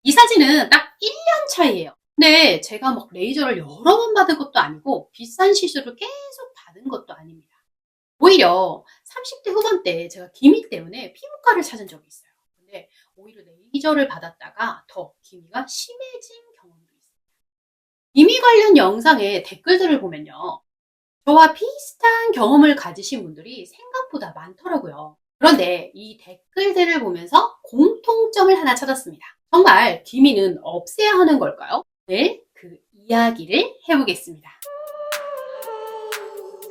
이 사진은 딱 1년 차이예요. 근데 제가 막 레이저를 여러 번 받은 것도 아니고 비싼 시술을 계속 받은 것도 아닙니다. 오히려 30대 후반 때 제가 기미 때문에 피부과를 찾은 적이 있어요. 근데 오히려 레이저를 받았다가 더 기미가 심해진 경험도 있어요. 기미 관련 영상의 댓글들을 보면요. 저와 비슷한 경험을 가지신 분들이 생각보다 많더라고요. 그런데 이 댓글들을 보면서 공통점을 하나 찾았습니다. 정말 기미는 없애야 하는 걸까요? 오늘 그 이야기를 해보겠습니다.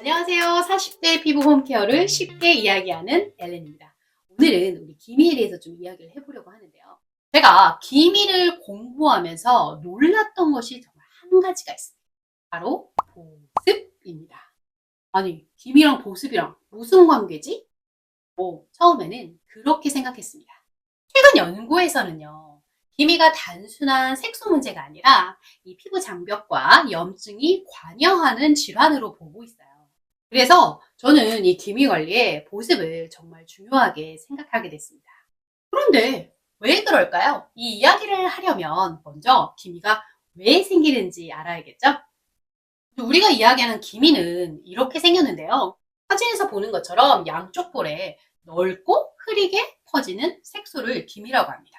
안녕하세요. 40대 피부 홈케어를 쉽게 이야기하는 엘렌입니다. 오늘은 우리 기미에 대해서 좀 이야기를 해보려고 하는데요. 제가 기미를 공부하면서 놀랐던 것이 정말 한 가지가 있습니다. 바로 보습입니다. 아니, 기미랑 보습이랑 무슨 관계지? 처음에는 그렇게 생각했습니다. 최근 연구에서는요, 기미가 단순한 색소 문제가 아니라 이 피부 장벽과 염증이 관여하는 질환으로 보고 있어요. 그래서 저는 이 기미 관리에 보습을 정말 중요하게 생각하게 됐습니다. 그런데 왜 그럴까요? 이 이야기를 하려면 먼저 기미가 왜 생기는지 알아야겠죠? 우리가 이야기하는 기미는 이렇게 생겼는데요. 사진에서 보는 것처럼 양쪽 볼에 넓고 흐리게 퍼지는 색소를 기미라고 합니다.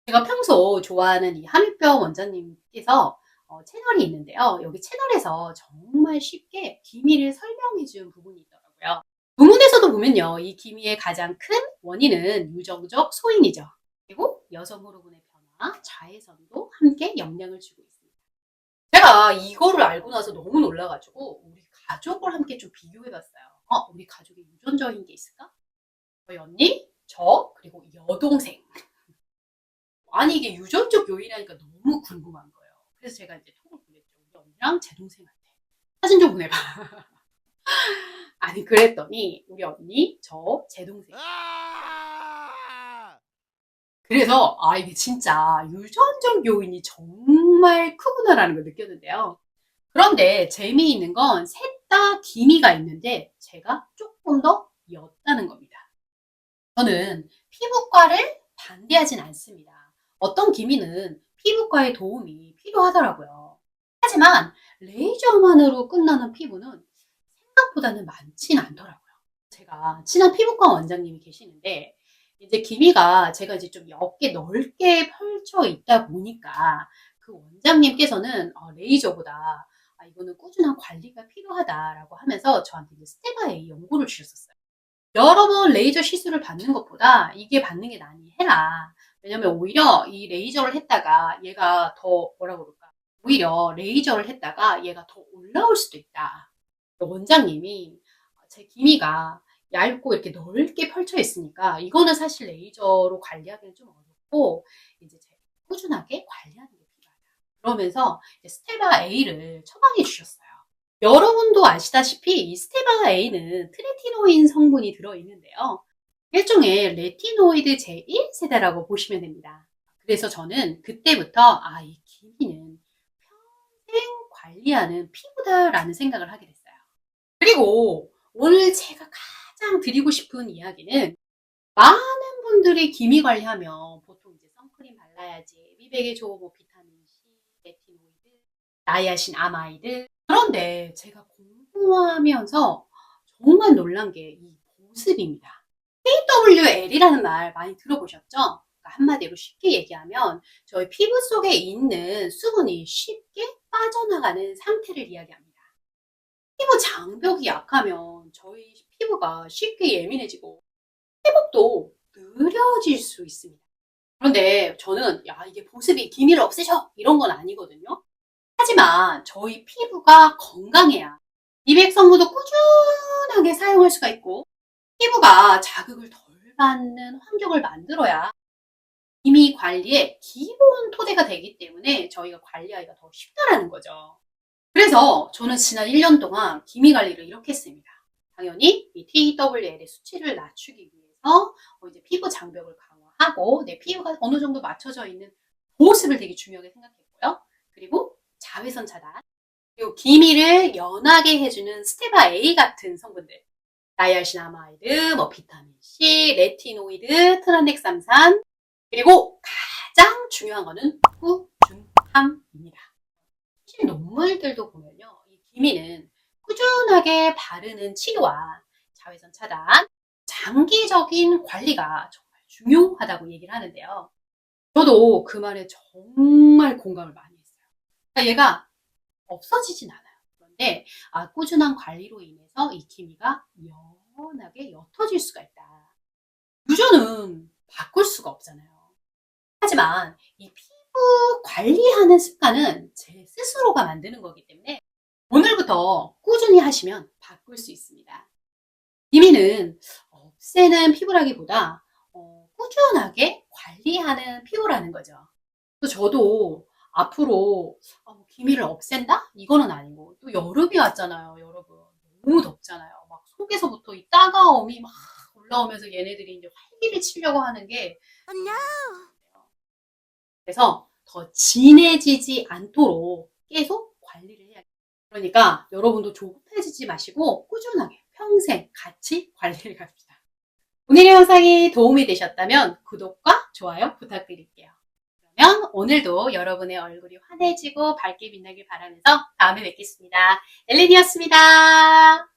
제가 평소 좋아하는 이 함유병 원장님께서 채널이 있는데요. 여기 채널에서 정말 쉽게 기미를 설명해 준 부분이 있더라고요. 논문에서도 보면요. 이 기미의 가장 큰 원인은 유전적 소인이죠. 그리고 여성 호르몬의 변화, 자외선도 함께 영향을 주고 있습니다. 제가 이거를 알고 나서 너무 놀라가지고 우리 가족을 함께 좀 비교해봤어요. 우리 가족에 유전적인 게 있을까? 저희 언니, 저, 그리고 여동생. 아니 이게 유전적 요인이라니까 너무 궁금한 거예요. 그래서 제가 이제 톡을 보냈죠. 우리 언니랑 제 동생한테. 사진 좀 보내봐. 아니 그랬더니 우리 언니, 저, 제 동생. 그래서 이게 진짜 유전적 요인이 정말 크구나라는 걸 느꼈는데요. 그런데 재미있는 건 셋 다 기미가 있는데 제가 조금 더 옅다는 겁니다. 저는 피부과를 반대하진 않습니다. 어떤 기미는 피부과의 도움이 필요하더라고요. 하지만 레이저만으로 끝나는 피부는 생각보다는 많진 않더라고요. 제가 친한 피부과 원장님이 계시는데 이제 기미가 제가 이제 좀 옅게 넓게 펼쳐 있다 보니까 그 원장님께서는 레이저보다 이거는 꾸준한 관리가 필요하다라고 하면서 저한테 이제 스테바 A 연고를 주셨었어요. 여러 번 레이저 시술을 받는 것보다 이게 받는 게 나니 해라. 왜냐면 오히려 이 레이저를 했다가 얘가 더 뭐라 그럴까? 오히려 레이저를 했다가 얘가 더 올라올 수도 있다. 원장님이 제 기미가 얇고 이렇게 넓게 펼쳐 있으니까 이거는 사실 레이저로 관리하기는 좀 어렵고 이제 제가 꾸준하게 관리하는 게 필요하다. 그러면서 스테바 A를 처방해 주셨어요. 여러분도 아시다시피 이 스테바 A는 트레티노인 성분이 들어있는데요. 일종의 레티노이드 제1세대라고 보시면 됩니다. 그래서 저는 그때부터 이 기미는 평생 관리하는 피부다라는 생각을 하게 됐어요. 그리고 오늘 제가 가장 드리고 싶은 이야기는 많은 분들이 기미 관리하면 보통 이제 선크림 발라야지, 미백에 좋은 뭐 비타민 C, 레티노이드, 나이아신 아마이드. 그런데 제가 공부하면서 정말 놀란 게 이 보습입니다. KWL이라는 말 많이 들어보셨죠? 그러니까 한마디로 쉽게 얘기하면 저희 피부 속에 있는 수분이 쉽게 빠져나가는 상태를 이야기합니다. 피부 장벽이 약하면 저희 피부가 쉽게 예민해지고 회복도 느려질 수 있습니다. 그런데 저는 이게 보습이 기미를 없애셔 이런 건 아니거든요. 하지만 저희 피부가 건강해야 미백 성분도 꾸준하게 사용할 수가 있고 피부가 자극을 덜 받는 환경을 만들어야 기미 관리의 기본 토대가 되기 때문에 저희가 관리하기가 더 쉽다라는 거죠. 그래서 저는 지난 1년 동안 기미 관리를 이렇게 했습니다. 당연히 이 TWL의 수치를 낮추기 위해서 이제 피부 장벽을 강화하고 내 피부가 어느 정도 맞춰져 있는 보습을 되게 중요하게 생각했고요. 그리고 자외선 차단, 그리고 기미를 연하게 해주는 스테바 A 같은 성분들, 나이아신아마이드, 비타민 C, 레티노이드, 트란덱삼산, 그리고 가장 중요한 거는 꾸준함입니다. 사실 동물들도 보면요. 이 기미는 꾸준하게 바르는 치료와 자외선 차단, 장기적인 관리가 정말 중요하다고 얘기를 하는데요. 저도 그 말에 정말 공감을 많이 했어요. 그러니까 얘가 없어지진 않아요. 그런데 꾸준한 관리로 인해서 이 기미가 연하게 옅어질 수가 있다. 유전은 바꿀 수가 없잖아요. 하지만 이 피부 관리하는 습관은 제 스스로가 만드는 거기 때문에 오늘부터 꾸준히 하시면 바꿀 수 있습니다. 기미는 없애는 피부라기보다 꾸준하게 관리하는 피부라는 거죠. 그래서 저도 앞으로 기미를 없앤다? 이거는 아니고 또 여름이 왔잖아요, 여러분. 너무 덥잖아요. 막 속에서부터 이 따가움이 막 올라오면서 얘네들이 이제 활기를 치려고 하는 게 그래서 더 진해지지 않도록 계속 관리를 해야 돼요. 그러니까 여러분도 조급해지지 마시고 꾸준하게 평생 같이 관리를 갑시다. 오늘의 영상이 도움이 되셨다면 구독과 좋아요 부탁드릴게요. 그러면 오늘도 여러분의 얼굴이 환해지고 밝게 빛나길 바라면서 다음에 뵙겠습니다. 엘렌이었습니다.